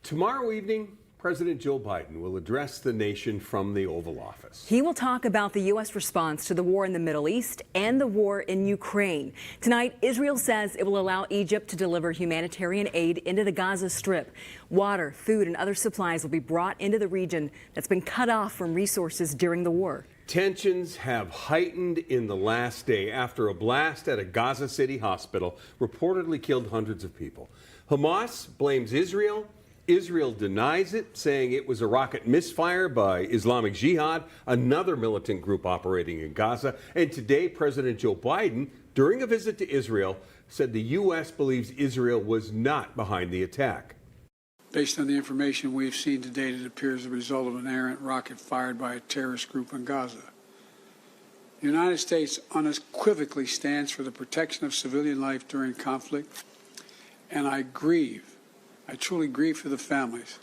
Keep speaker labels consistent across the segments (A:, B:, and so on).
A: Tomorrow evening, President Joe Biden will address the nation from the Oval Office.
B: He will talk about the U.S. response to the war in the Middle East and the war in Ukraine. Tonight, Israel says it will allow Egypt to deliver humanitarian aid into the Gaza Strip. Water, food, and other supplies will be brought into the region that's been cut off from resources during the war.
A: Tensions have heightened in the last day after a blast at a Gaza City hospital reportedly killed hundreds of people. Hamas blames Israel. Israel denies it, saying it was a rocket misfire by Islamic Jihad, another militant group operating in Gaza. And today, President Joe Biden, during a visit to Israel, said the U.S. believes Israel was not behind the attack.
C: Based on the information we've seen to date, it appears the result of an errant rocket fired by a terrorist group in Gaza. The United States unequivocally stands for the protection of civilian life during conflict, and I truly grieve for the families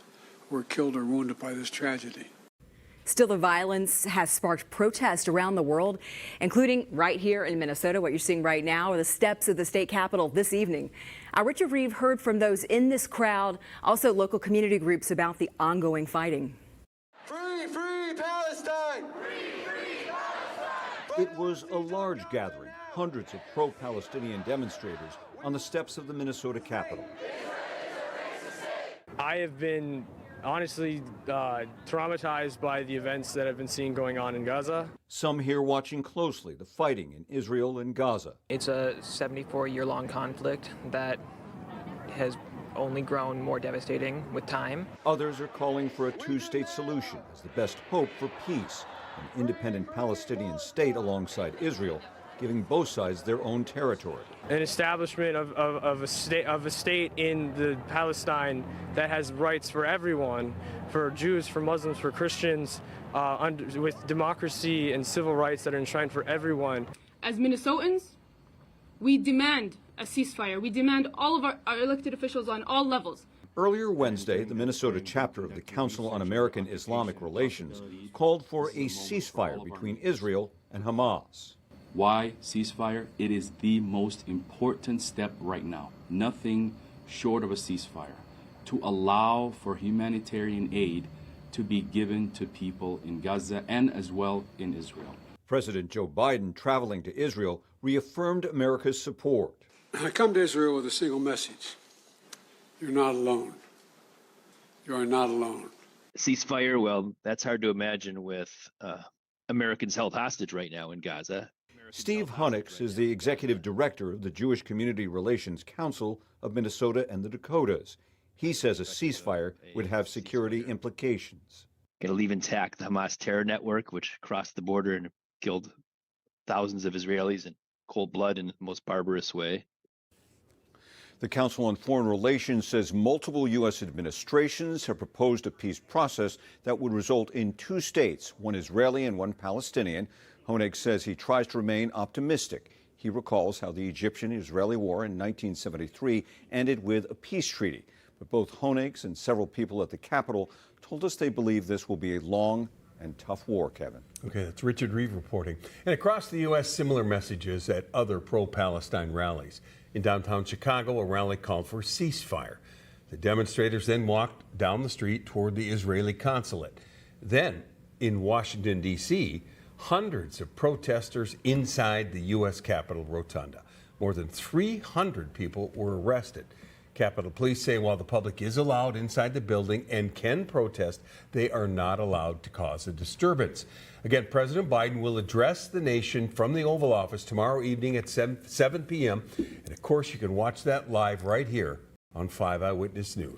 C: who were killed or wounded by this tragedy.
B: Still, the violence has sparked protests around the world, including right here in Minnesota. What you're seeing right now are the steps of the state capitol this evening. Our Richard Reeve heard from those in this crowd, also local community groups, about the ongoing fighting.
D: Free, free Palestine! Free, free Palestine!
E: It was a large gathering, hundreds of pro-Palestinian demonstrators on the steps of the Minnesota Capitol.
F: I have been honestly traumatized by the events that I've been seeing going on in Gaza.
E: Some here watching closely the fighting in Israel and Gaza.
G: It's a 74-year-long conflict that has only grown more devastating with time.
E: Others are calling for a two-state solution as the best hope for peace, an independent Palestinian state alongside Israel, giving both sides their own territory.
F: An establishment of a state in the Palestine that has rights for everyone, for Jews, for Muslims, for Christians, with democracy and civil rights that are enshrined for everyone.
H: As Minnesotans, we demand a ceasefire. We demand all of our elected officials on all levels.
E: Earlier Wednesday, the Minnesota chapter of the Council on American Islamic Relations called for a ceasefire between Israel and Hamas.
I: Why ceasefire? It is the most important step right now. Nothing short of a ceasefire to allow for humanitarian aid to be given to people in Gaza and as well in Israel.
E: President Joe Biden, traveling to Israel, reaffirmed America's support.
C: I come to Israel with a single message. You're not alone. You are not alone.
J: Ceasefire, well, that's hard to imagine with Americans held hostage right now in Gaza.
E: Steve Hunix is the executive director of the Jewish Community Relations Council of Minnesota and the Dakotas. He says a ceasefire would have security implications.
J: It'll leave intact the Hamas terror network, which crossed the border and killed thousands of Israelis in cold blood in the most barbarous way.
E: The Council on Foreign Relations says multiple U.S. administrations have proposed a peace process that would result in two states, one Israeli and one Palestinian. Honig says he tries to remain optimistic. He recalls how the Egyptian-Israeli war in 1973 ended with a peace treaty. But both Honig and several people at the Capitol told us they believe this will be a long and tough war, Kevin.
A: Okay, that's Richard Reeve reporting. And across the U.S., similar messages at other pro-Palestine rallies. In downtown Chicago, a rally called for a ceasefire. The demonstrators then walked down the street toward the Israeli consulate. Then, in Washington, D.C., hundreds of protesters inside the U.S. Capitol Rotunda. More than 300 people were arrested. Capitol Police say while the public is allowed inside the building and can protest, they are not allowed to cause a disturbance. Again, President Biden will address the nation from the Oval Office tomorrow evening at 7 p.m. And of course, you can watch that live right here on 5 Eyewitness News.